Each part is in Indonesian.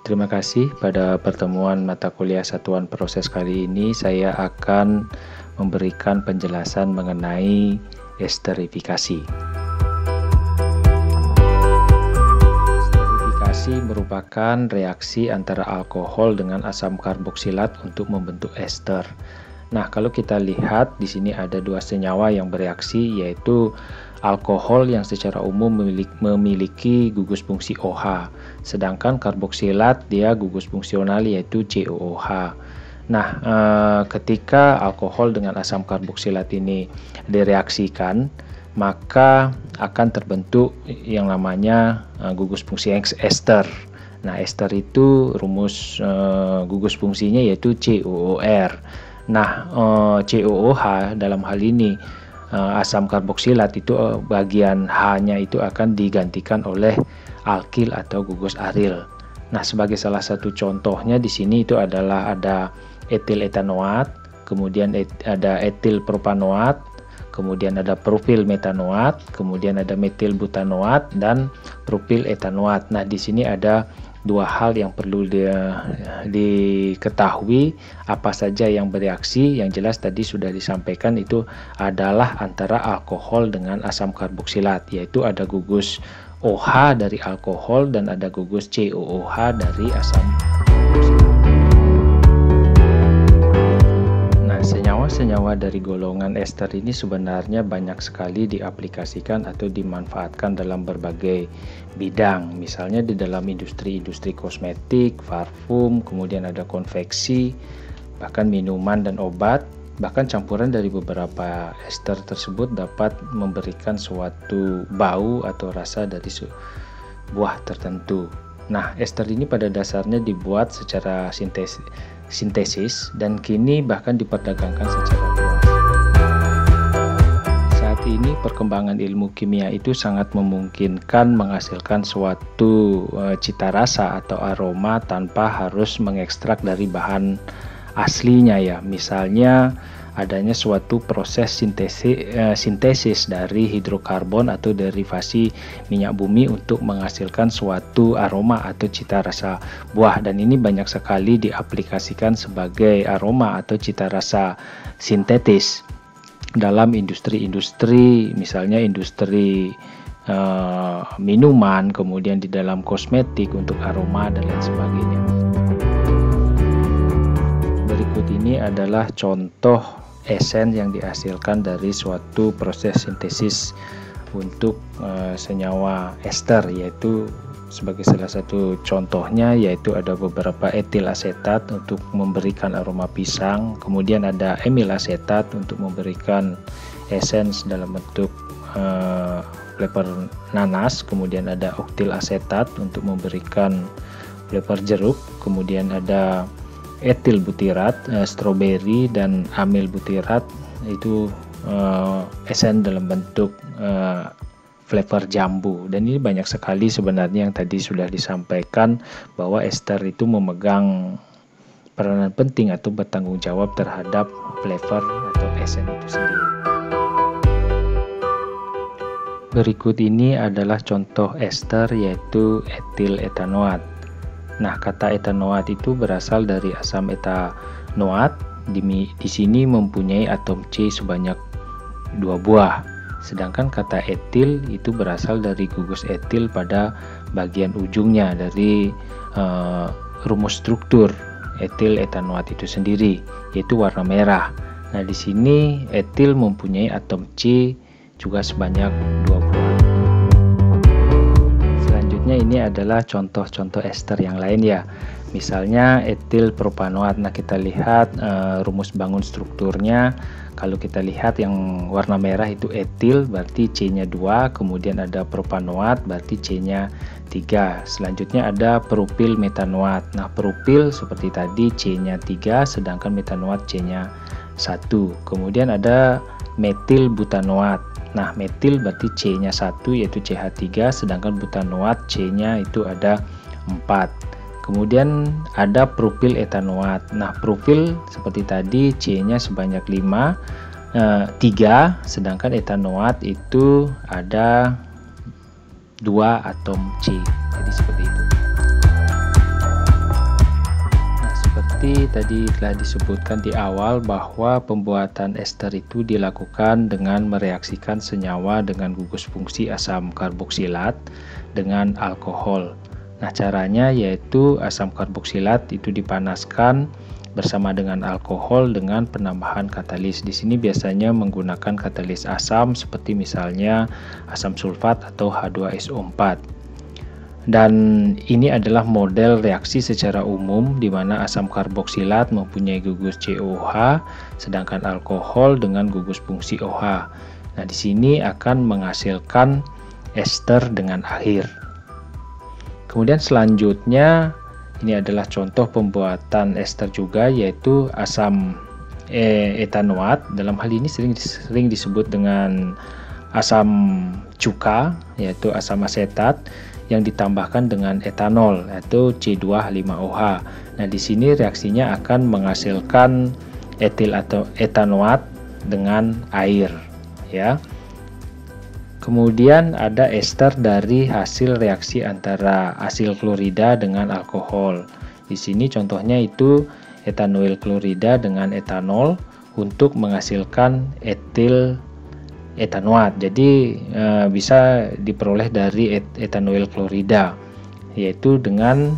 Terima kasih. Pada pertemuan mata kuliah satuan proses kali ini saya akan memberikan penjelasan mengenai esterifikasi. Esterifikasi merupakan reaksi antara alkohol dengan asam karboksilat untuk membentuk ester. Nah, kalau kita lihat di sini ada dua senyawa yang bereaksi, yaitu alkohol yang secara umum memiliki gugus fungsi OH, sedangkan karboksilat dia gugus fungsional yaitu COOH. Nah, ketika alkohol dengan asam karboksilat ini direaksikan, maka akan terbentuk yang namanya gugus fungsi ester. Nah, ester itu rumus gugus fungsinya yaitu COOR. Nah, COOH dalam hal ini asam karboksilat itu bagian H-nya itu akan digantikan oleh alkil atau gugus aril. Nah, sebagai salah satu contohnya di sini itu adalah ada etil etanoat, kemudian ada etil propanoat, kemudian ada propil metanoat, kemudian ada metil butanoat dan propil etanoat. Nah, di sini ada dua hal yang perlu diketahui, apa saja yang bereaksi. Yang jelas tadi sudah disampaikan itu adalah antara alkohol dengan asam karboksilat, yaitu ada gugus OH dari alkohol dan ada gugus COOH dari asam karboksilat. Nah, senyawa-senyawa dari golongan ester ini sebenarnya banyak sekali diaplikasikan atau dimanfaatkan dalam berbagai bidang, misalnya di dalam industri kosmetik, parfum, kemudian ada konveksi, bahkan minuman dan obat. Bahkan campuran dari beberapa ester tersebut dapat memberikan suatu bau atau rasa dari buah tertentu. Nah, ester ini pada dasarnya dibuat secara sintesis dan kini bahkan diperdagangkan secara luas. Saat ini perkembangan ilmu kimia itu sangat memungkinkan menghasilkan suatu cita rasa atau aroma tanpa harus mengekstrak dari bahan aslinya ya. Misalnya adanya suatu proses sintesis dari hidrokarbon atau derivasi minyak bumi untuk menghasilkan suatu aroma atau cita rasa buah, dan ini banyak sekali diaplikasikan sebagai aroma atau cita rasa sintetis dalam industri-industri, misalnya industri minuman, kemudian di dalam kosmetik untuk aroma dan lain sebagainya. Berikut ini adalah contoh esen yang dihasilkan dari suatu proses sintesis untuk senyawa ester, yaitu sebagai salah satu contohnya yaitu ada beberapa etil asetat untuk memberikan aroma pisang, kemudian ada emil asetat untuk memberikan esens dalam bentuk flavor nanas, kemudian ada oktil asetat untuk memberikan flavor jeruk, kemudian ada etil butirat, stroberi, dan amil butirat itu esen dalam bentuk flavor jambu. Dan ini banyak sekali sebenarnya yang tadi sudah disampaikan bahwa ester itu memegang peranan penting atau bertanggung jawab terhadap flavor atau esen itu sendiri. Berikut ini adalah contoh ester yaitu etil etanoat. Nah, kata etanoat itu berasal dari asam etanoat. Di sini mempunyai atom C sebanyak 2 buah. Sedangkan kata etil itu berasal dari gugus etil pada bagian ujungnya dari rumus struktur etil etanoat itu sendiri, yaitu warna merah. Nah, di sini etil mempunyai atom C juga sebanyak 2 buah. Ini adalah contoh-contoh ester yang lain ya, misalnya etil propanoat. Nah, kita lihat rumus bangun strukturnya. Kalau kita lihat yang warna merah itu etil, berarti C-nya 2, kemudian ada propanoat, berarti C-nya 3. Selanjutnya ada propil metanoat. Nah, propil seperti tadi C-nya 3, sedangkan metanoat C-nya 1. Kemudian ada metil butanoat. Nah, metil berarti C-nya 1 yaitu CH3, sedangkan butanoat C-nya itu ada 4. Kemudian ada propil etanoat. Nah, propil seperti tadi C-nya sebanyak 3, sedangkan etanoat itu ada 2 atom C. Jadi seperti itu. seperti tadi telah disebutkan di awal bahwa pembuatan ester itu dilakukan dengan mereaksikan senyawa dengan gugus fungsi asam karboksilat dengan alkohol. Nah, caranya yaitu asam karboksilat itu dipanaskan bersama dengan alkohol dengan penambahan katalis. Di sini biasanya menggunakan katalis asam seperti misalnya asam sulfat atau H2SO4. Dan ini adalah model reaksi secara umum di mana asam karboksilat mempunyai gugus COH sedangkan alkohol dengan gugus fungsi OH. Nah, di sini akan menghasilkan ester dengan air. Kemudian selanjutnya ini adalah contoh pembuatan ester juga, yaitu asam etanoat. Dalam hal ini sering disebut dengan asam cuka, yaitu asam asetat yang ditambahkan dengan etanol yaitu C2H5OH. Nah, di sini reaksinya akan menghasilkan etil atau etanoat dengan air, ya. Kemudian ada ester dari hasil reaksi antara asil klorida dengan alkohol. Di sini contohnya itu etanoil klorida dengan etanol untuk menghasilkan etil etanoat. Jadi bisa diperoleh dari etanoil klorida, yaitu dengan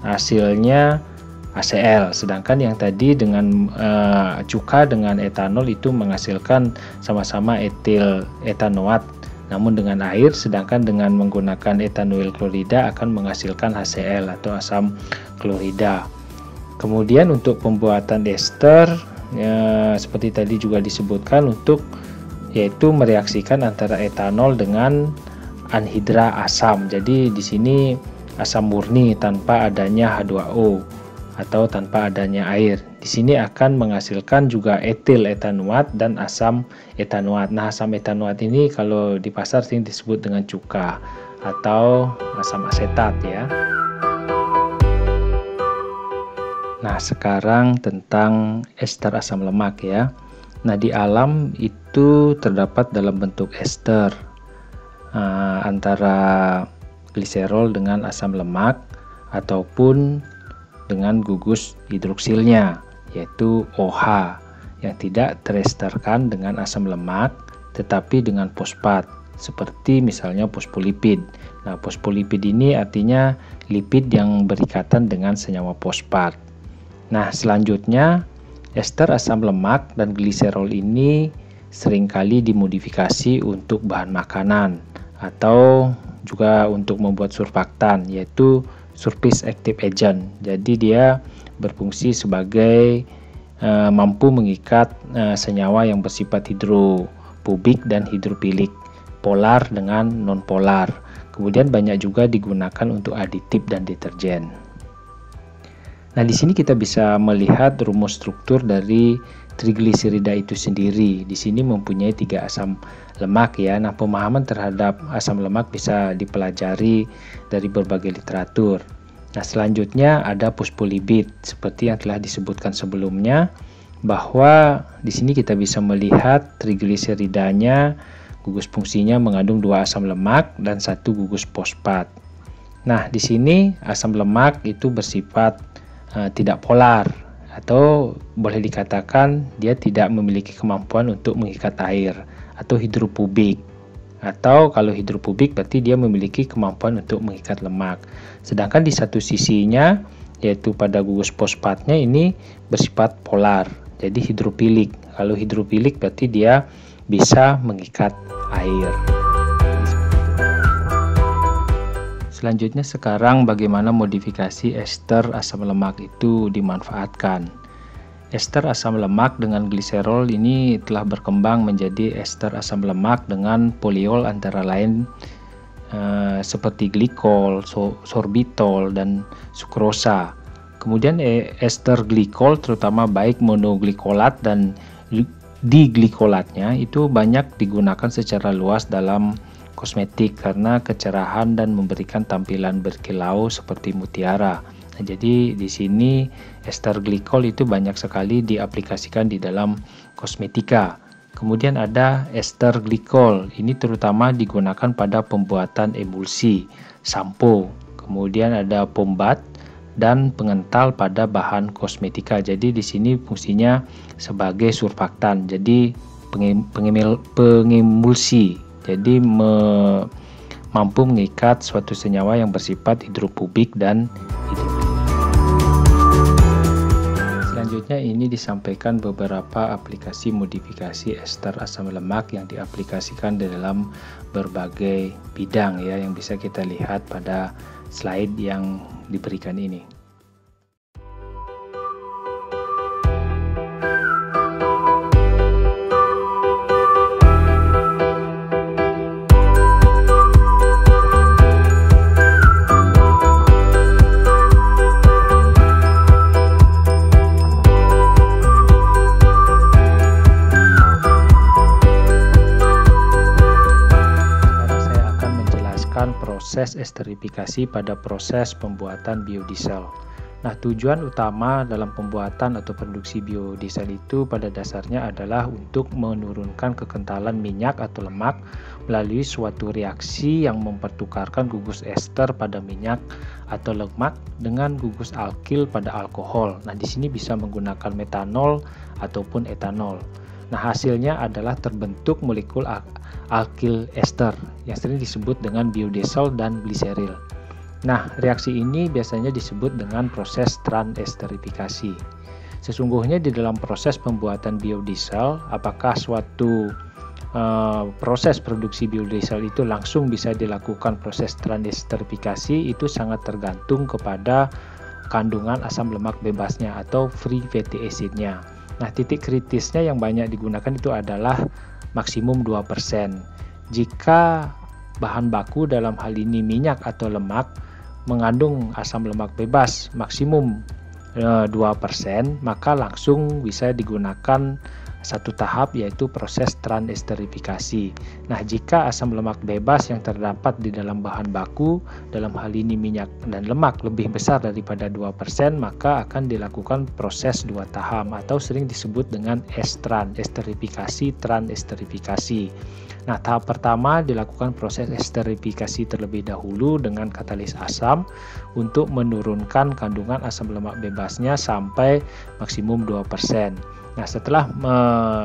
hasilnya HCl. Sedangkan yang tadi dengan cuka dengan etanol itu menghasilkan sama-sama etil etanoat namun dengan air, sedangkan dengan menggunakan etanoil klorida akan menghasilkan HCl atau asam klorida. Kemudian untuk pembuatan ester seperti tadi juga disebutkan yaitu mereaksikan antara etanol dengan anhidra asam. Jadi di sini asam murni tanpa adanya H2O atau tanpa adanya air. Di sini akan menghasilkan juga etil etanoat dan asam etanoat. Nah, asam etanoat ini kalau di pasar sering disebut dengan cuka atau asam asetat, ya. Nah, sekarang tentang ester asam lemak, ya. Nah, di alam itu terdapat dalam bentuk ester antara gliserol dengan asam lemak ataupun dengan gugus hidroksilnya, yaitu OH, yang tidak teresterkan dengan asam lemak tetapi dengan fosfat, seperti misalnya fosfolipid. Nah, fosfolipid ini artinya lipid yang berikatan dengan senyawa fosfat. Nah, selanjutnya ester asam lemak dan gliserol ini seringkali dimodifikasi untuk bahan makanan atau juga untuk membuat surfaktan, yaitu surface active agent. Jadi dia berfungsi sebagai mampu mengikat senyawa yang bersifat hidrophobic dan hidrofilik, polar dengan non-polar. Kemudian banyak juga digunakan untuk aditif dan deterjen. Nah, di sini kita bisa melihat rumus struktur dari trigliserida itu sendiri. Di sini mempunyai 3 asam lemak, ya. Nah, pemahaman terhadap asam lemak bisa dipelajari dari berbagai literatur. Nah, selanjutnya ada fosfolipid seperti yang telah disebutkan sebelumnya, bahwa di sini kita bisa melihat trigliseridanya gugus fungsinya mengandung 2 asam lemak dan 1 gugus fosfat. Nah, di sini asam lemak itu bersifat tidak polar, atau boleh dikatakan dia tidak memiliki kemampuan untuk mengikat air atau hidrofobik. Atau kalau hidrofobik berarti dia memiliki kemampuan untuk mengikat lemak. Sedangkan di satu sisinya, yaitu pada gugus fosfatnya ini bersifat polar, jadi hidrofilik. Kalau hidrofilik berarti dia bisa mengikat air. Selanjutnya sekarang bagaimana modifikasi ester asam lemak itu dimanfaatkan. Ester asam lemak dengan gliserol ini telah berkembang menjadi ester asam lemak dengan poliol antara lain seperti glikol, sorbitol, dan sukrosa. Kemudian ester glikol terutama baik monoglikolat dan diglikolatnya itu banyak digunakan secara luas dalam kosmetik karena kecerahan dan memberikan tampilan berkilau seperti mutiara. Nah, jadi di sini ester glikol itu banyak sekali diaplikasikan di dalam kosmetika. Kemudian ada ester glikol, ini terutama digunakan pada pembuatan emulsi, sampo. Kemudian ada pombat dan pengental pada bahan kosmetika. Jadi di sini fungsinya sebagai surfaktan, jadi pengemulsi, jadi mampu mengikat suatu senyawa yang bersifat hidrofobik dan hidrofilik. Selanjutnya ini disampaikan beberapa aplikasi modifikasi ester asam lemak yang diaplikasikan di dalam berbagai bidang ya, yang bisa kita lihat pada slide yang diberikan ini. Proses esterifikasi pada proses pembuatan biodiesel. Nah, tujuan utama dalam pembuatan atau produksi biodiesel itu pada dasarnya adalah untuk menurunkan kekentalan minyak atau lemak melalui suatu reaksi yang mempertukarkan gugus ester pada minyak atau lemak dengan gugus alkil pada alkohol. Nah, di sini bisa menggunakan metanol ataupun etanol. Nah, hasilnya adalah terbentuk molekul alkil ester yang sering disebut dengan biodiesel dan gliseril. Nah, reaksi ini biasanya disebut dengan proses transesterifikasi. Sesungguhnya di dalam proses pembuatan biodiesel, apakah suatu proses produksi biodiesel itu langsung bisa dilakukan proses transesterifikasi, itu sangat tergantung kepada kandungan asam lemak bebasnya atau free fatty acid-nya. Nah, titik kritisnya yang banyak digunakan itu adalah maksimum 2%. Jika bahan baku dalam hal ini minyak atau lemak mengandung asam lemak bebas maksimum 2%, maka langsung bisa digunakan satu tahap, yaitu proses transesterifikasi. Nah, jika asam lemak bebas yang terdapat di dalam bahan baku, dalam hal ini minyak dan lemak, lebih besar daripada 2%, maka akan dilakukan proses 2 tahap atau sering disebut dengan estran, esterifikasi, transesterifikasi. Nah, tahap pertama dilakukan proses esterifikasi terlebih dahulu dengan katalis asam untuk menurunkan kandungan asam lemak bebasnya sampai maksimum 2%. Nah, setelah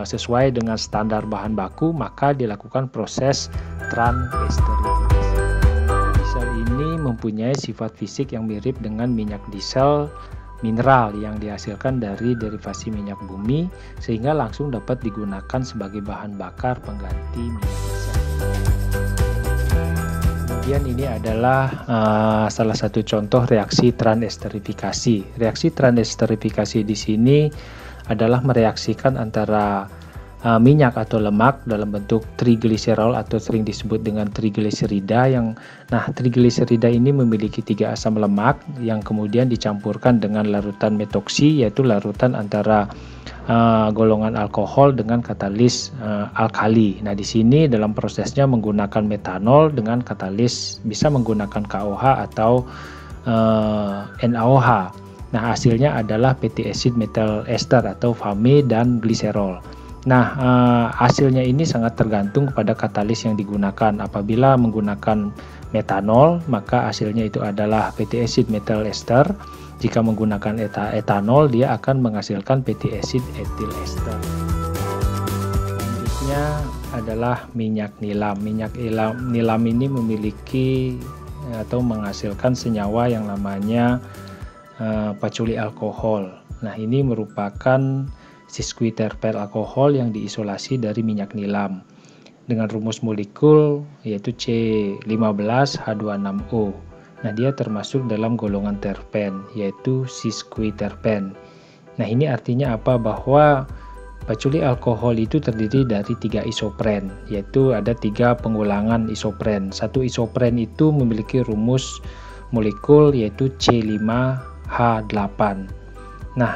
sesuai dengan standar bahan baku, maka dilakukan proses transesterifikasi. Diesel ini mempunyai sifat fisik yang mirip dengan minyak diesel mineral yang dihasilkan dari derivasi minyak bumi, sehingga langsung dapat digunakan sebagai bahan bakar pengganti minyak diesel. Kemudian ini adalah salah satu contoh reaksi transesterifikasi. Reaksi transesterifikasi di sini adalah mereaksikan antara minyak atau lemak dalam bentuk trigliserol atau sering disebut dengan trigliserida trigliserida ini memiliki 3 asam lemak yang kemudian dicampurkan dengan larutan metoksi, yaitu larutan antara golongan alkohol dengan katalis alkali. Nah, di sini dalam prosesnya menggunakan metanol dengan katalis bisa menggunakan KOH atau NaOH. Nah, hasilnya adalah fatty acid methyl ester atau FAME dan gliserol. Nah, hasilnya ini sangat tergantung pada katalis yang digunakan. Apabila menggunakan metanol, maka hasilnya itu adalah fatty acid methyl ester. Jika menggunakan etanol, dia akan menghasilkan fatty acid ethyl ester. Selanjutnya adalah minyak nilam. Minyak nilam ini memiliki atau menghasilkan senyawa yang namanya patchouli alkohol. Nah, ini merupakan sesquiterpene alkohol yang diisolasi dari minyak nilam dengan rumus molekul yaitu C15H26O. Nah, dia termasuk dalam golongan terpen yaitu sesquiterpene. Nah, ini artinya apa? Bahwa patchouli alkohol itu terdiri dari 3 isopren, yaitu ada 3 pengulangan isopren. Satu isopren itu memiliki rumus molekul yaitu C5H8. Nah,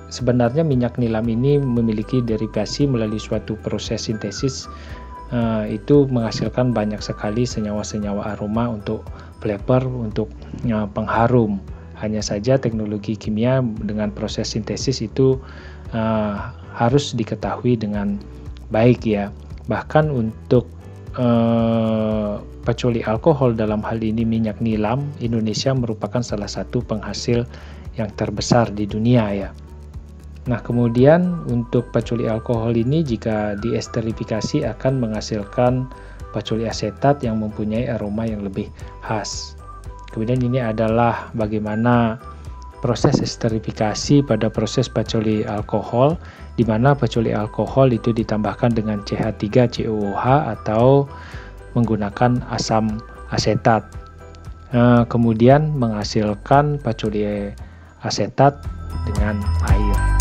sebenarnya minyak nilam ini memiliki derivasi melalui suatu proses sintesis, itu menghasilkan banyak sekali senyawa-senyawa aroma untuk flavor, untuk pengharum. Hanya saja teknologi kimia dengan proses sintesis itu harus diketahui dengan baik ya. Bahkan untuk paculi alkohol, dalam hal ini minyak nilam, Indonesia merupakan salah satu penghasil yang terbesar di dunia ya. Nah, kemudian untuk paculi alkohol ini jika diesterifikasi akan menghasilkan paculi asetat yang mempunyai aroma yang lebih khas. Kemudian ini adalah bagaimana proses esterifikasi pada proses paculi alkohol, di mana paculi alkohol itu ditambahkan dengan CH3COOH atau menggunakan asam asetat. Kemudian menghasilkan paculi asetat dengan air.